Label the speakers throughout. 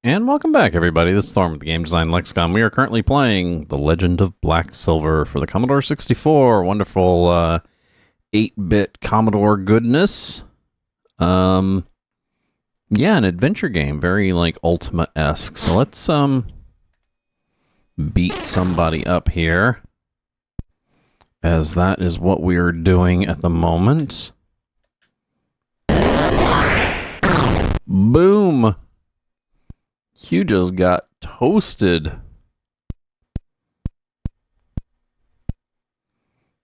Speaker 1: And welcome back, everybody. This is Thorn with the Game Design Lexicon. We are currently playing The Legend of Blacksilver for the Commodore 64. Wonderful 8-bit Commodore goodness. Yeah, an adventure game. Very, like, Ultima-esque. So let's, beat somebody up here, as that is what we are doing at the moment. Boom! You just got toasted.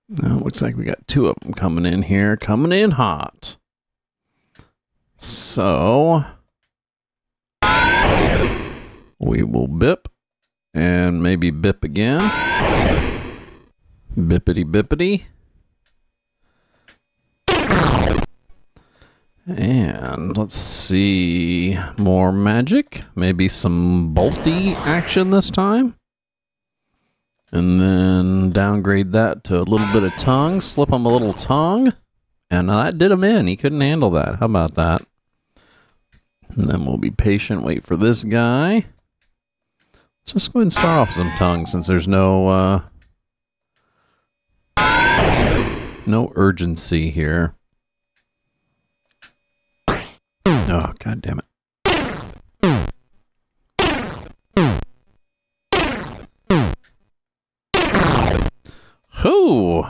Speaker 1: Now, it looks like we got two of them coming in here. Coming in hot. So, we will bip. And maybe bip again. Bippity bippity. And let's see, more magic, maybe some bolty action this time. And then downgrade that to a little bit of tongue, slip him a little tongue. And that did him in, he couldn't handle that. How about that? And then we'll be patient, wait for this guy. Let's just go ahead and start off with some tongue since there's no urgency here. Oh, god damn it. Whoo!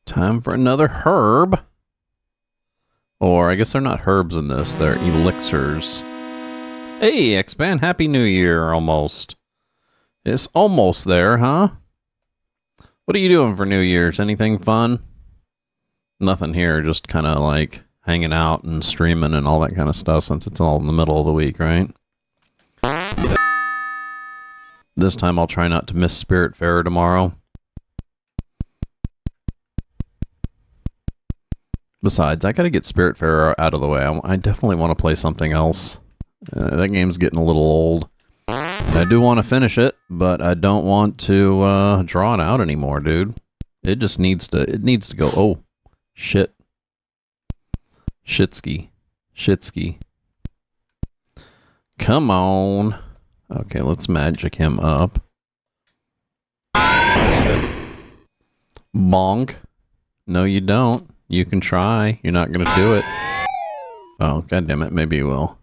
Speaker 1: Time for another herb. Or, I guess they're not herbs in this, they're elixirs. Hey, X-Man, Happy New Year, almost. It's almost there, huh? What are you doing for New Year's? Anything fun? Nothing here, just kind of like hanging out and streaming and all that kind of stuff since it's all in the middle of the week, right? This time I'll try not to miss Spiritfarer tomorrow. Besides, I gotta get Spiritfarer out of the way. I definitely want to play something else. That game's getting a little old. I do want to finish it, but I don't want to draw it out anymore, dude. It just needs to, go. Oh, shit. Shitsky. Shitsky. Come on. Okay, let's magic him up. Bonk. No, you don't. You can try. You're not going to do it. Oh, goddammit. Maybe you will.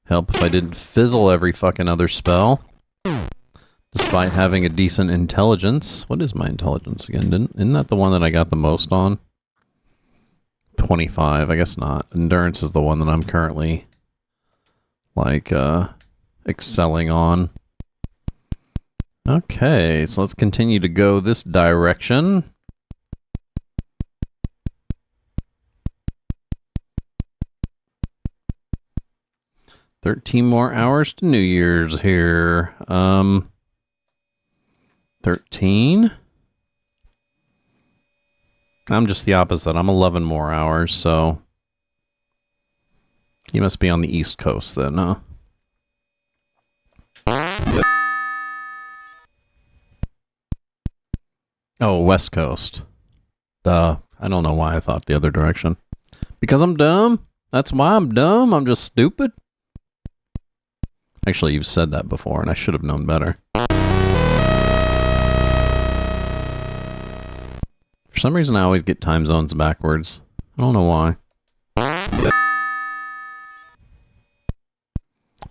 Speaker 1: Help if I didn't fizzle every fucking other spell. Despite having a decent intelligence. What is my intelligence again? Isn't that the one that I got the most on? 25. I guess not. Endurance is the one that I'm currently, like, excelling on. Okay, so let's continue to go this direction. $13 more hours to New Year's here. 13. I'm just the opposite. I'm 11 more hours, so you must be on the East Coast then, huh? Oh, West Coast. I don't know why I thought the other direction. Because I'm dumb? That's why I'm dumb? I'm just stupid? Actually, you've said that before, and I should have known better. For some reason, I always get time zones backwards. I don't know why.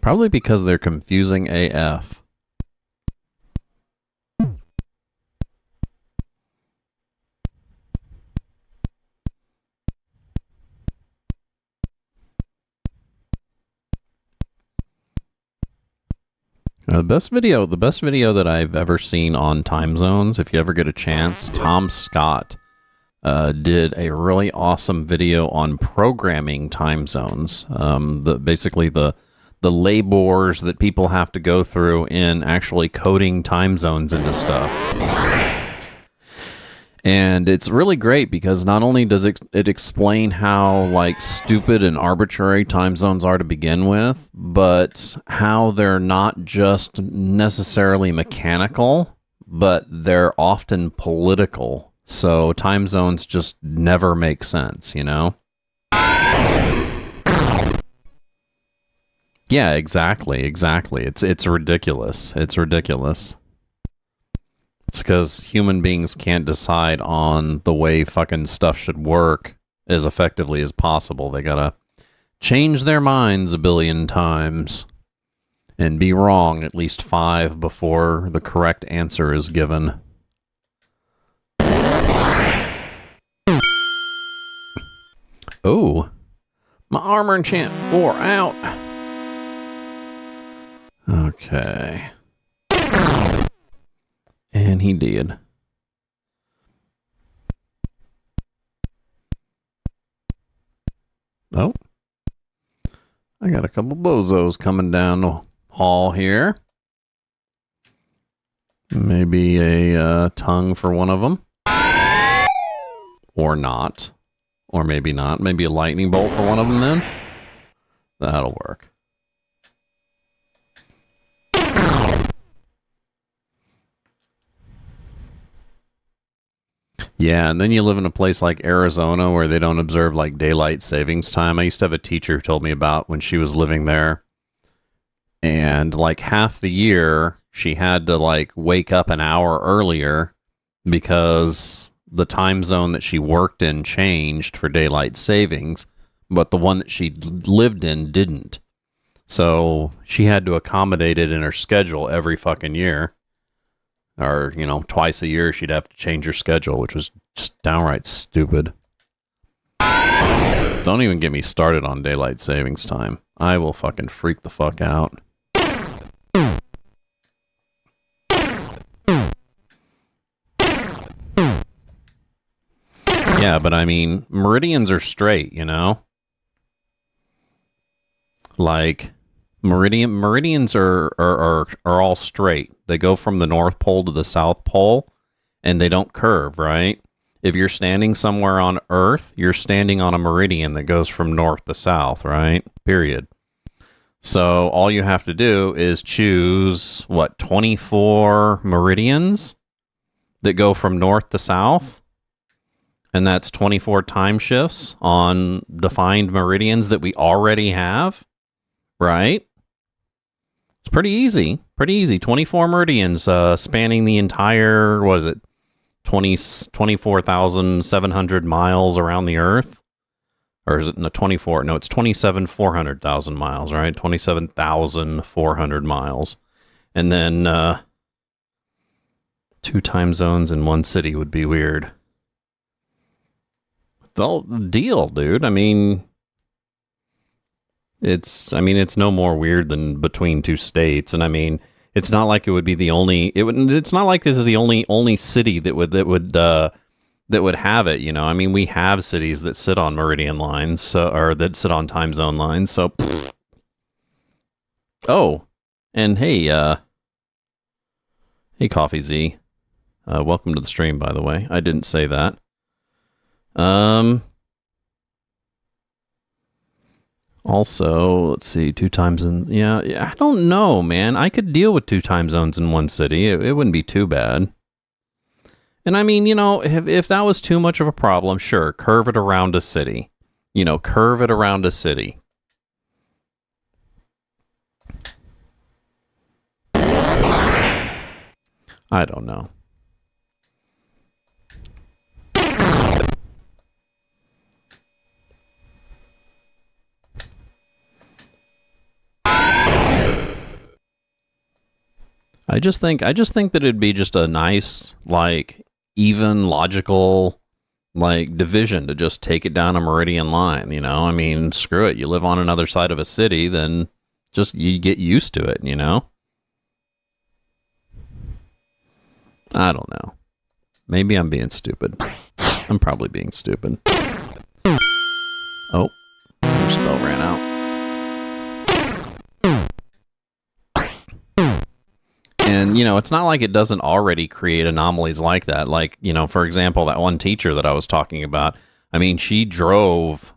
Speaker 1: Probably because they're confusing AF. The best video that I've ever seen on time zones, if you ever get a chance, Tom Scott did a really awesome video on programming time zones. Basically the labors that people have to go through in actually coding time zones into stuff. And it's really great because not only does it explain how, like, stupid and arbitrary time zones are to begin with, but how they're not just necessarily mechanical, but they're often political. So time zones just never make sense, you know? Yeah, exactly. It's ridiculous. It's ridiculous. It's because human beings can't decide on the way fucking stuff should work as effectively as possible. They gotta change their minds a billion times and be wrong at least 5 before the correct answer is given. Oh, my armor enchant wore out. Okay. And he did. Oh. I got a couple bozos coming down the hall here. Maybe a tongue for one of them. Or not. Or maybe not. Maybe a lightning bolt for one of them then. That'll work. Yeah, and then you live in a place like Arizona where they don't observe like daylight savings time. I used to have a teacher who told me about when she was living there. And like half the year, she had to like wake up an hour earlier because the time zone that she worked in changed for daylight savings, but the one that she lived in didn't. So she had to accommodate it in her schedule every fucking year. Or, you know, twice a year she'd have to change her schedule, which was just downright stupid. Don't even get me started on daylight savings time. I will fucking freak the fuck out. Yeah, but I mean, meridians are straight, you know? Like, meridians are all straight. They go from the North Pole to the South Pole, and they don't curve, right? If you're standing somewhere on Earth, you're standing on a meridian that goes from north to south, right? Period. So all you have to do is choose, 24 meridians that go from north to south? And that's 24 time shifts on defined meridians that we already have, right? It's pretty easy. Pretty easy. 24 meridians spanning the entire, 24,700 miles around the Earth? Or is it 24? No, it's 27,400,000 miles, right? 27,400 miles. And then 2 time zones in one city would be weird. The deal, dude. I mean, it's no more weird than between 2 states, and I mean, it's not like it would be the only. It's not like this is the only city that would have it. You know, I mean, we have cities that sit on meridian lines, or that sit on time zone lines. So, oh, and hey, Coffee Z, welcome to the stream. By the way, I didn't say that. Also, let's see, 2 times in, yeah, I don't know, man. I could deal with 2 time zones in one city. It wouldn't be too bad. And I mean, you know, if that was too much of a problem, sure, curve it around a city. You know, curve it around a city. I don't know. I just think that it'd be just a nice, like, even logical, like, division to just take it down a meridian line, you know? I mean, screw it. You live on another side of a city, then just you get used to it, you know? I don't know. Maybe I'm being stupid. I'm probably being stupid. Oh, your spell ran out. And, you know, it's not like it doesn't already create anomalies like that. Like, you know, for example, that one teacher that I was talking about, I mean, she drove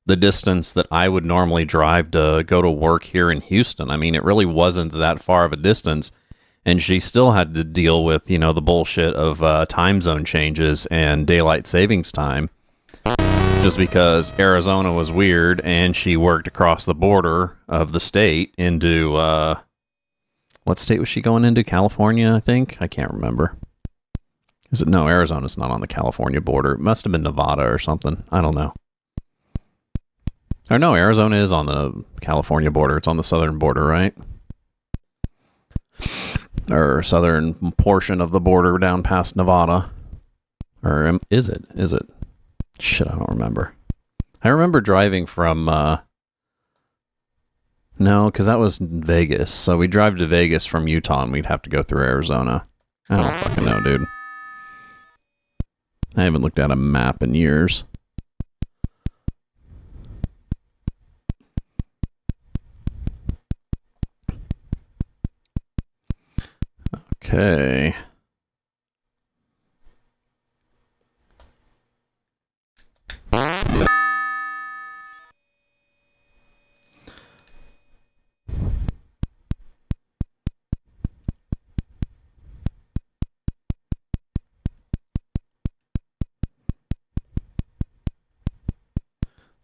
Speaker 1: the distance that I would normally drive to go to work here in Houston. I mean, it really wasn't that far of a distance. And she still had to deal with, you know, the bullshit of time zone changes and daylight savings time just because Arizona was weird and she worked across the border of the state into, what state was she going into? California, I think? I can't remember. Is it? No, Arizona's not on the California border. It must have been Nevada or something. I don't know. Or no, Arizona is on the California border. It's on the southern border, right? Or southern portion of the border down past Nevada. Or is it? Is it? Shit, I don't remember. I remember driving from, no, because that was Vegas. So we drive to Vegas from Utah and we'd have to go through Arizona. I don't fucking know, dude. I haven't looked at a map in years. Okay.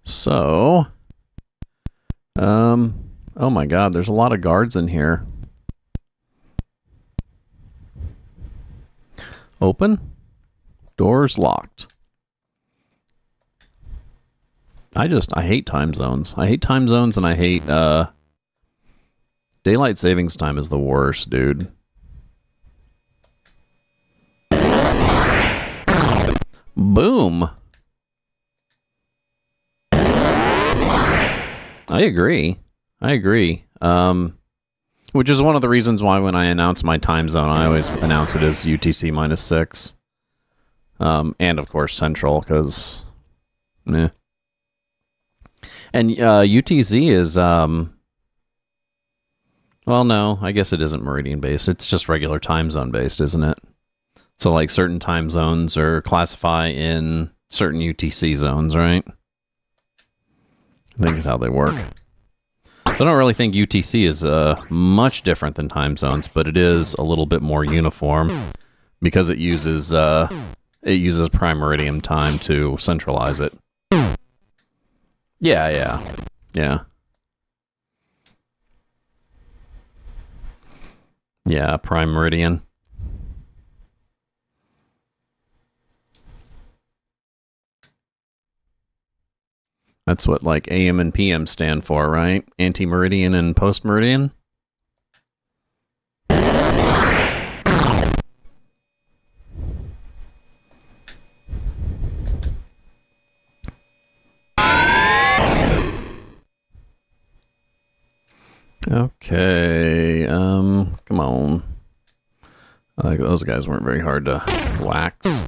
Speaker 1: So, oh my God, there's a lot of guards in here. Open. Doors locked. I hate time zones. I hate time zones and I hate, daylight savings time is the worst, dude. Boom. I agree. Which is one of the reasons why when I announce my time zone, I always announce it as UTC -6. And of course Central, because, meh. And UTC is, well, no, I guess it isn't meridian based. It's just regular time zone based, isn't it? So like certain time zones are classify in certain UTC zones, right? I think is how they work. So I don't really think UTC is much different than time zones, but it is a little bit more uniform because it uses prime meridian time to centralize it. Yeah. Yeah, prime meridian. That's what like AM and PM stand for, right? Anti-meridian and post-meridian. Okay, come on. Those guys weren't very hard to wax.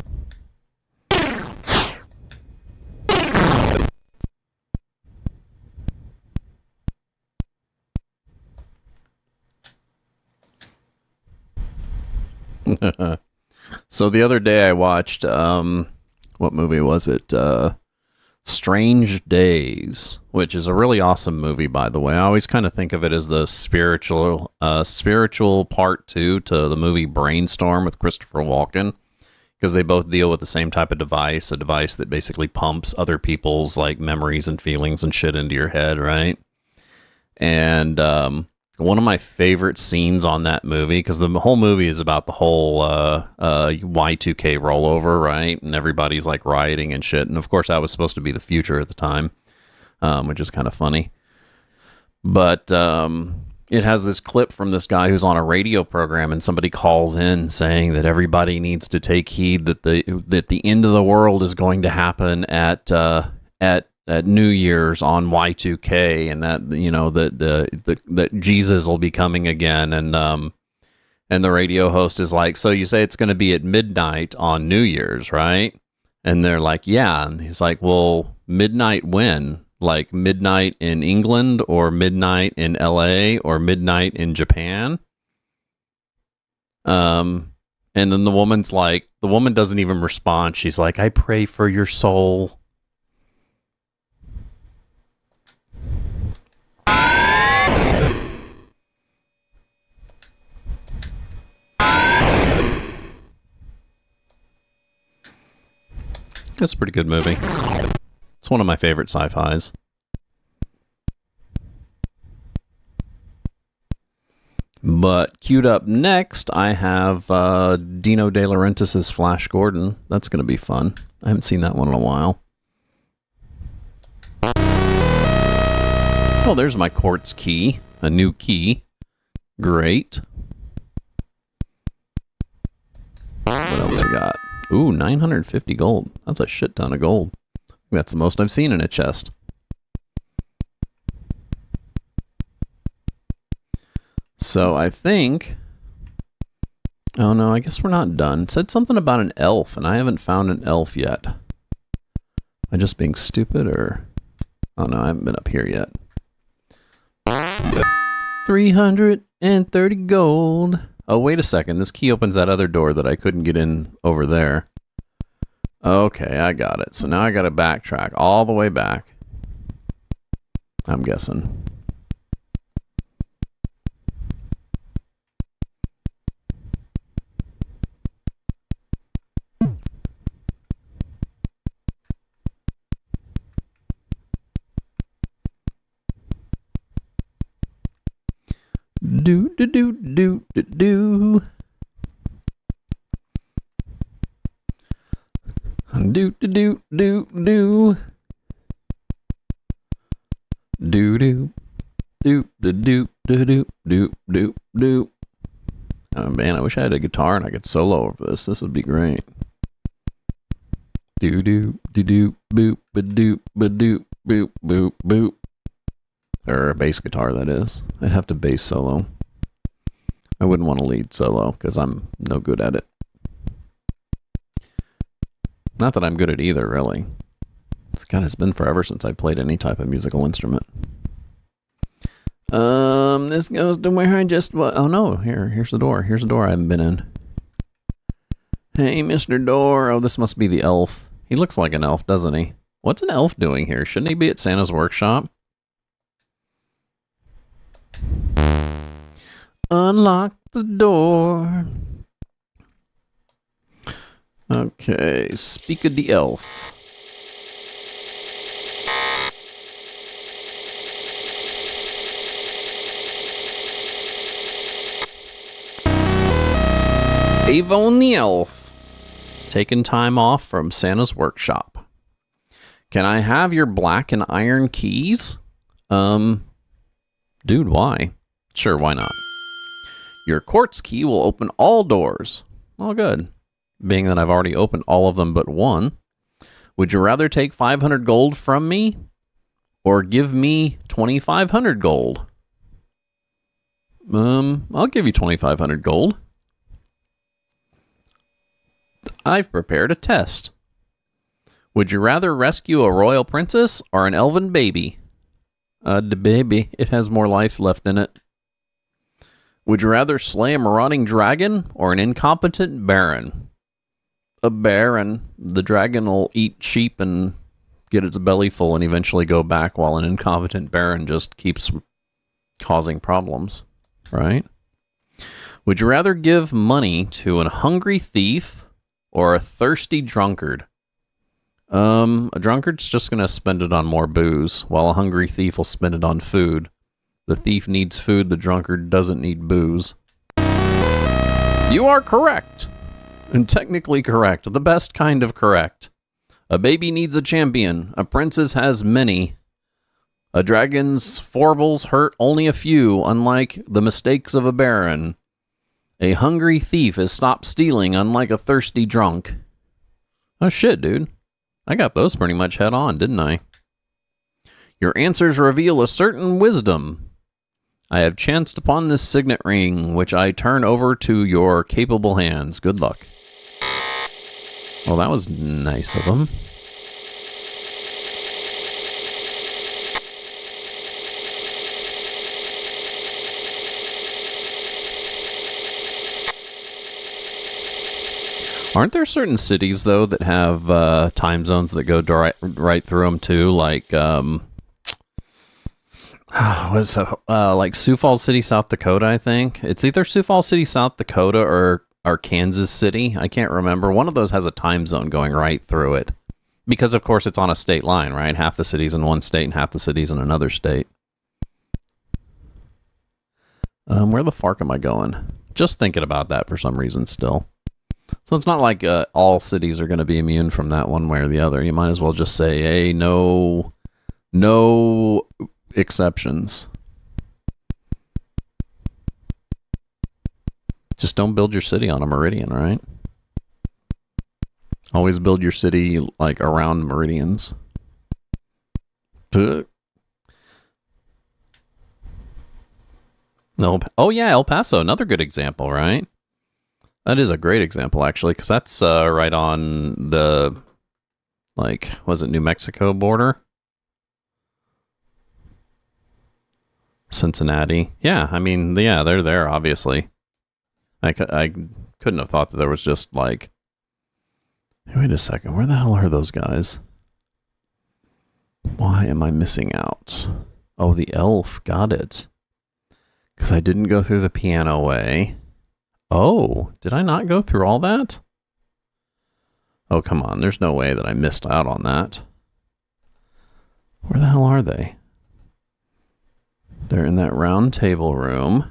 Speaker 1: So the other day I watched, what movie was it? Strange Days, which is a really awesome movie, by the way. I always kind of think of it as the spiritual part 2 to the movie Brainstorm with Christopher Walken, because they both deal with the same type of device, a device that basically pumps other people's like memories and feelings and shit into your head, right? And one of my favorite scenes on that movie, because the whole movie is about the whole Y2K rollover, right? And everybody's like rioting and shit. And of course, that was supposed to be the future at the time, which is kind of funny. But it has this clip from this guy who's on a radio program, and somebody calls in saying that everybody needs to take heed that the end of the world is going to happen at New Year's on Y2K, and that, you know, that Jesus will be coming again, and the radio host is like, so you say it's going to be at midnight on New Year's, right? And they're like, yeah. And he's like, well, midnight when? Like midnight in England, or midnight in LA, or midnight in Japan? And then the woman doesn't even respond. She's like, I pray for your soul. That's a pretty good movie. It's one of my favorite sci-fis. But queued up next, I have Dino De Laurentiis' Flash Gordon. That's going to be fun. I haven't seen that one in a while. Oh, there's my quartz key. A new key. Great. What else we got? Ooh, 950 gold. That's a shit ton of gold. That's the most I've seen in a chest. So I think... Oh no, I guess we're not done. It said something about an elf, and I haven't found an elf yet. Am I just being stupid, or... Oh no, I haven't been up here yet. 330 gold. Oh, wait a second. This key opens that other door that I couldn't get in over there. Okay, I got it. So now I gotta backtrack all the way back. I'm guessing. Do do do do do do. Do do do do do. Do do do do do do do do do. Oh man, I wish I had a guitar and I could solo over this. This would be great. Do do do do boop ba doop ba doop boop boop boop. Or a bass guitar, that is. I'd have to bass solo. I wouldn't want to lead solo, because I'm no good at it. Not that I'm good at either, really. God, it's been forever since I played any type of musical instrument. This goes to where I just... Oh no, here's the door. Here's the door I haven't been in. Hey, Mr. Door. Oh, this must be the elf. He looks like an elf, doesn't he? What's an elf doing here? Shouldn't he be at Santa's workshop? Unlock the door. Okay, speak of the elf. Avon the elf. Taking time off from Santa's workshop. Can I have your black and iron keys? Dude, why? Sure, why not? Your quartz key will open all doors. Well, good. Being that I've already opened all of them but one. Would you rather take 500 gold from me? Or give me 2,500 gold? I'll give you 2,500 gold. I've prepared a test. Would you rather rescue a royal princess or an elven baby? The baby. It has more life left in it. Would you rather slay a marauding dragon or an incompetent baron? A baron. The dragon will eat sheep and get its belly full and eventually go back, while an incompetent baron just keeps causing problems, right? Would you rather give money to a hungry thief or a thirsty drunkard? A drunkard's just going to spend it on more booze, while a hungry thief will spend it on food. The thief needs food, the drunkard doesn't need booze. You are correct. And technically correct. The best kind of correct. A baby needs a champion. A princess has many. A dragon's foibles hurt only a few, unlike the mistakes of a baron. A hungry thief has stopped stealing, unlike a thirsty drunk. Oh shit, dude. I got those pretty much head on, didn't I? Your answers reveal a certain wisdom. I have chanced upon this signet ring, which I turn over to your capable hands. Good luck. Well, that was nice of him. Aren't there certain cities, though, that have time zones that go right through them, too? Like, what is that? Like Sioux Falls City, South Dakota, I think. It's either Sioux Falls City, South Dakota, or Kansas City. I can't remember. One of those has a time zone going right through it. Because, of course, it's on a state line, right? Half the city's in one state and half the city's in another state. Where the fuck am I going? Just thinking about that for some reason still. So it's not like all cities are going to be immune from that one way or the other. You might as well just say, hey, no exceptions. Just don't build your city on a meridian, right? Always build your city like around meridians. No. Oh yeah, El Paso, another good example, right? That is a great example, actually, because that's right on the, like, was it New Mexico border? Cincinnati. Yeah, I mean, yeah, they're there, obviously. I couldn't have thought that there was just, like... Wait a second, where the hell are those guys? Why am I missing out? Oh, the elf, got it. Because I didn't go through the piano way. Oh, did I not go through all that? Oh, come on, there's no way that I missed out on that. Where the hell are they? They're in that round table room.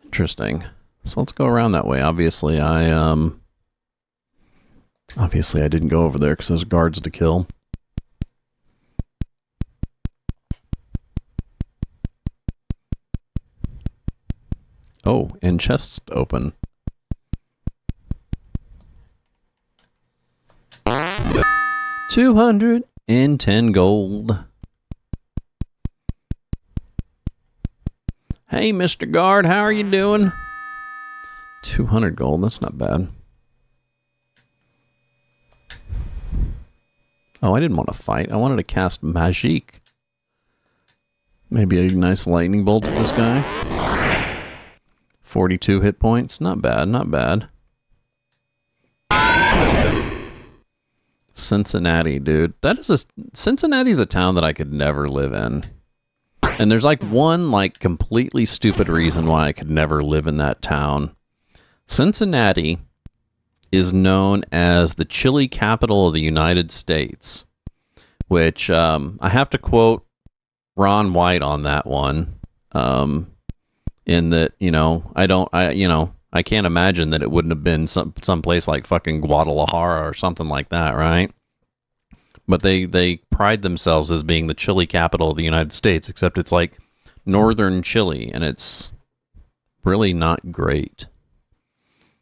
Speaker 1: Interesting. So let's go around that way. Obviously, I didn't go over there because there's guards to kill. Oh, and chests open. $210 gold. Hey, Mr. Guard, how are you doing? 200 gold, that's not bad. Oh, I didn't want to fight. I wanted to cast Magique. Maybe a nice lightning bolt at this guy. 42 hit points. Not bad, not bad. Cincinnati, dude. Cincinnati's a town that I could never live in. And there's like one like completely stupid reason why I could never live in that town. Cincinnati is known as the chili capital of the United States, which I have to quote Ron White on that one. In that, you know, I can't imagine that it wouldn't have been some place like fucking Guadalajara or something like that, right? But they pride themselves as being the chili capital of the United States, except it's like northern Chile, and it's really not great.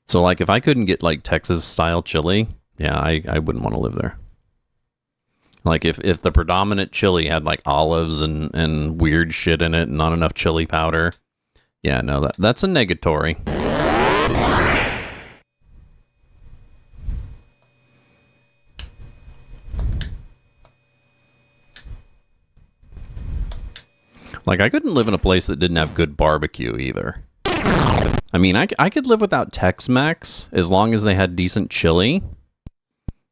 Speaker 1: So, like, if I couldn't get, like, Texas-style chili, yeah, I wouldn't want to live there. Like, if the predominant chili had, like, olives and weird shit in it and not enough chili powder, yeah, no, that's a negatory. Like, I couldn't live in a place that didn't have good barbecue either. I mean, I could live without Tex-Mex as long as they had decent chili.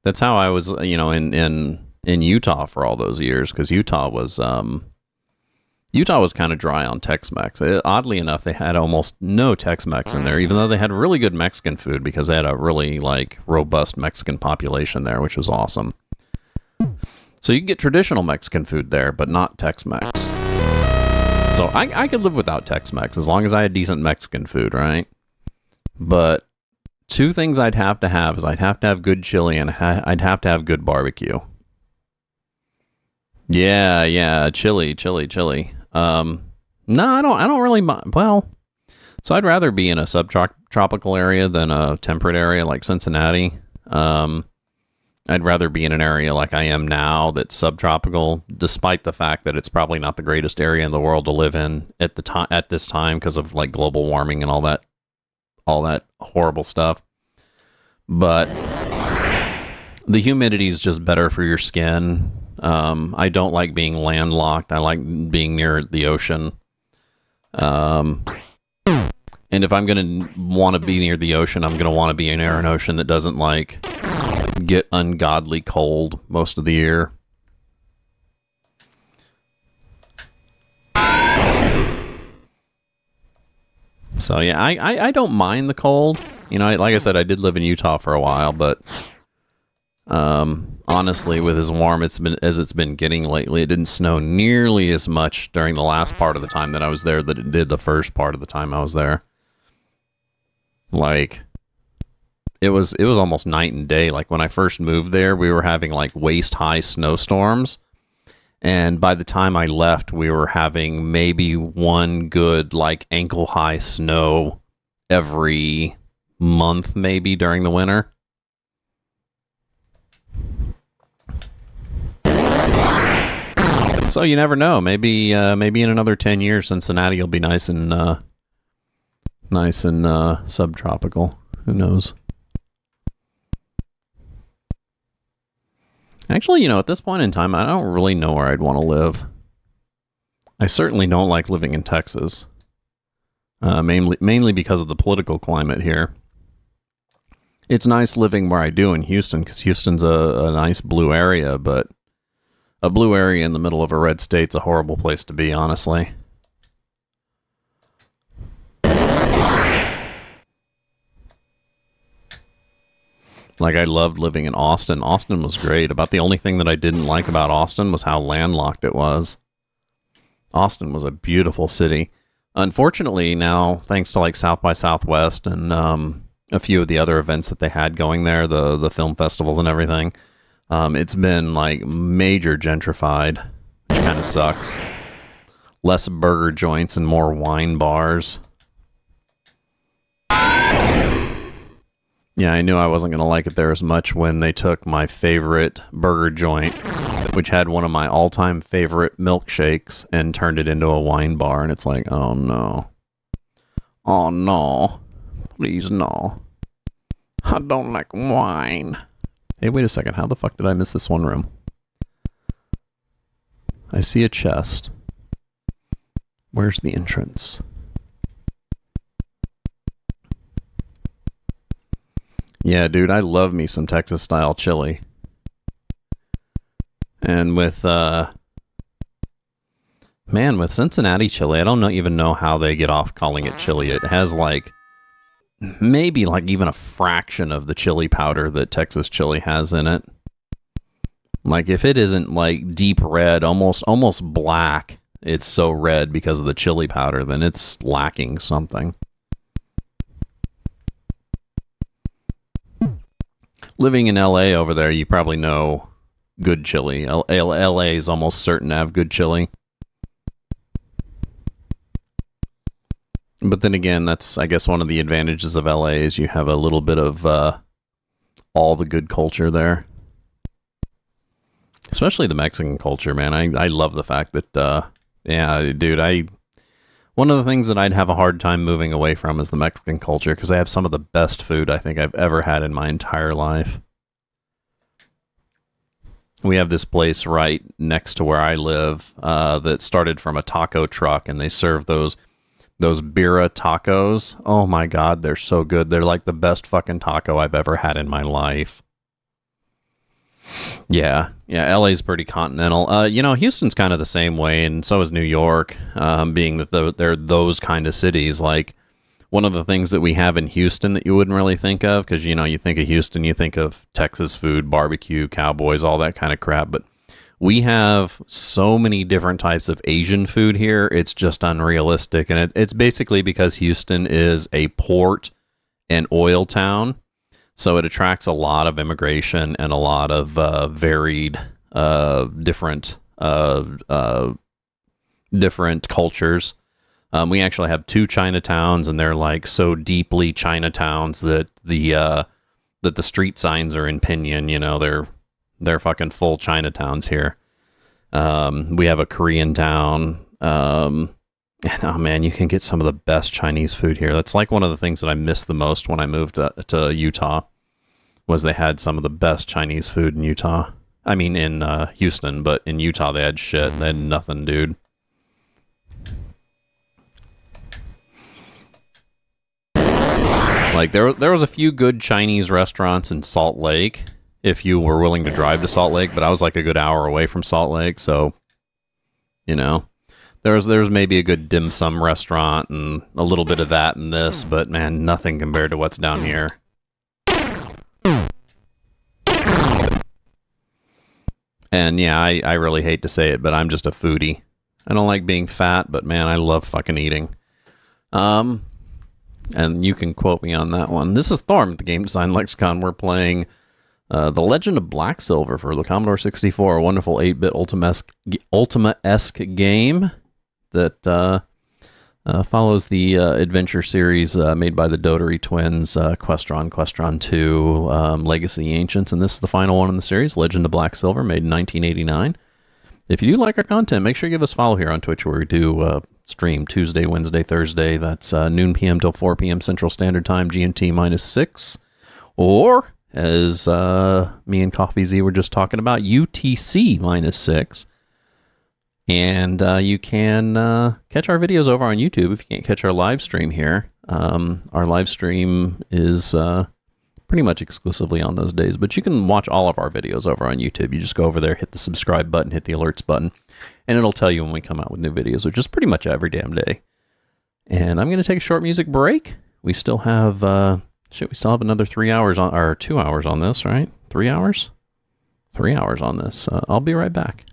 Speaker 1: That's how I was, you know, in Utah for all those years, because Utah was kind of dry on Tex-Mex. Oddly enough, they had almost no Tex-Mex in there, even though they had really good Mexican food because they had a really, like, robust Mexican population there, which was awesome. So you can get traditional Mexican food there, but not Tex-Mex. So I could live without Tex-Mex as long as I had decent Mexican food, right? But two things I'd have to have is I'd have to have good chili and I'd have to have good barbecue. Yeah, chili. No, I don't really mind. Well, so I'd rather be in a subtropical area than a temperate area like Cincinnati. I'd rather be in an area like I am now that's subtropical, despite the fact that it's probably not the greatest area in the world to live in at this time because of like global warming and all that horrible stuff. But the humidity is just better for your skin. I don't like being landlocked. I like being near the ocean. And if I'm going to want to be near the ocean, I'm going to want to be near an ocean that doesn't like get ungodly cold most of the year. So yeah, I don't mind the cold. You know, like I said, I did live in Utah for a while, but Honestly, with as warm it's been getting lately, it didn't snow nearly as much during the last part of the time that I was there that it did the first part of the time I was there. Like, it was almost night and day. Like, when I first moved there, we were having like waist-high snowstorms, and by the time I left, we were having maybe one good like ankle-high snow every month, maybe during the winter. So you never know. Maybe in another 10 years, Cincinnati will be nice and subtropical. Who knows? Actually, you know, at this point in time, I don't really know where I'd want to live. I certainly don't like living in Texas, mainly because of the political climate here. It's nice living where I do in Houston, because Houston's a nice blue area, but a blue area in the middle of a red state's a horrible place to be, honestly. Like, I loved living in Austin. Austin was great. About the only thing that I didn't like about Austin was how landlocked it was. Austin was a beautiful city. Unfortunately, now, thanks to like South by Southwest and a few of the other events that they had going there, the film festivals and everything, it's been like major gentrified, which kind of sucks. Less burger joints and more wine bars. Yeah, I knew I wasn't going to like it there as much when they took my favorite burger joint, which had one of my all-time favorite milkshakes, and turned it into a wine bar, and it's like, oh no. Oh no. Please no. I don't like wine. Hey, wait a second. How the fuck did I miss this one room? I see a chest. Where's the entrance? Yeah, dude, I love me some Texas-style chili. And with, man, with Cincinnati chili, I don't even know how they get off calling it chili. It has, like, maybe, like, even a fraction of the chili powder that Texas chili has in it. Like, if it isn't, like, deep red, almost black, it's so red because of the chili powder, then it's lacking something. Living in LA over there, you probably know good chili. LA is almost certain to have good chili. But then again, that's, I guess, one of the advantages of LA is you have a little bit of all the good culture there. Especially the Mexican culture, man. I love the fact that, yeah, dude, one of the things that I'd have a hard time moving away from is the Mexican culture, because they have some of the best food I think I've ever had in my entire life. We have this place right next to where I live that started from a taco truck, and they serve those birria tacos. Oh my god, they're so good. They're like the best fucking taco I've ever had in my life. Yeah, LA's pretty continental. You know, Houston's kind of the same way, and so is New York, being that they're those kind of cities. Like, one of the things that we have in Houston that you wouldn't really think of, because, you know, you think of Houston, you think of Texas food, barbecue, cowboys, all that kind of crap, but we have so many different types of Asian food here, it's just unrealistic, and it's basically because Houston is a port and oil town. So it attracts a lot of immigration and a lot of varied, different cultures. We actually have 2 Chinatowns, and they're like so deeply Chinatowns that the street signs are in Pinyin. You know, they're fucking full Chinatowns here. We have a Korean town. And oh man, you can get some of the best Chinese food here. That's like one of the things that I missed the most when I moved to Utah, was they had some of the best Chinese food in Utah. I mean, in Houston, but in Utah they had shit. They had nothing, dude. Like, there was a few good Chinese restaurants in Salt Lake, if you were willing to drive to Salt Lake, but I was like a good hour away from Salt Lake, so, you know. There's maybe a good dim sum restaurant and a little bit of that and this, but man, nothing compared to what's down here. And yeah, I really hate to say it, but I'm just a foodie. I don't like being fat, but man, I love fucking eating. And you can quote me on that one. This is Thorm at the Game Design Lexicon. We're playing The Legend of Blacksilver for the Commodore 64, a wonderful 8-bit Ultima-esque game that follows the adventure series made by the Dotery twins, Questron, Questron 2, Legacy of the Ancients, and this is the final one in the series, Legend of Blacksilver, made in 1989. If you do like our content, make sure you give us a follow here on Twitch, where we do stream Tuesday, Wednesday, Thursday. That's noon p.m. till 4 p.m. Central Standard Time, GMT -6. Or, as me and Coffee Z were just talking about, UTC -6. And you can catch our videos over on YouTube if you can't catch our live stream here. Our live stream is pretty much exclusively on those days, but you can watch all of our videos over on YouTube. You just go over there, hit the subscribe button, hit the alerts button, and it'll tell you when we come out with new videos, which is pretty much every damn day. And I'm going to take a short music break. We still have, we still have another 3 hours on, or 2 hours on this, right? 3 hours? 3 hours on this. I'll be right back.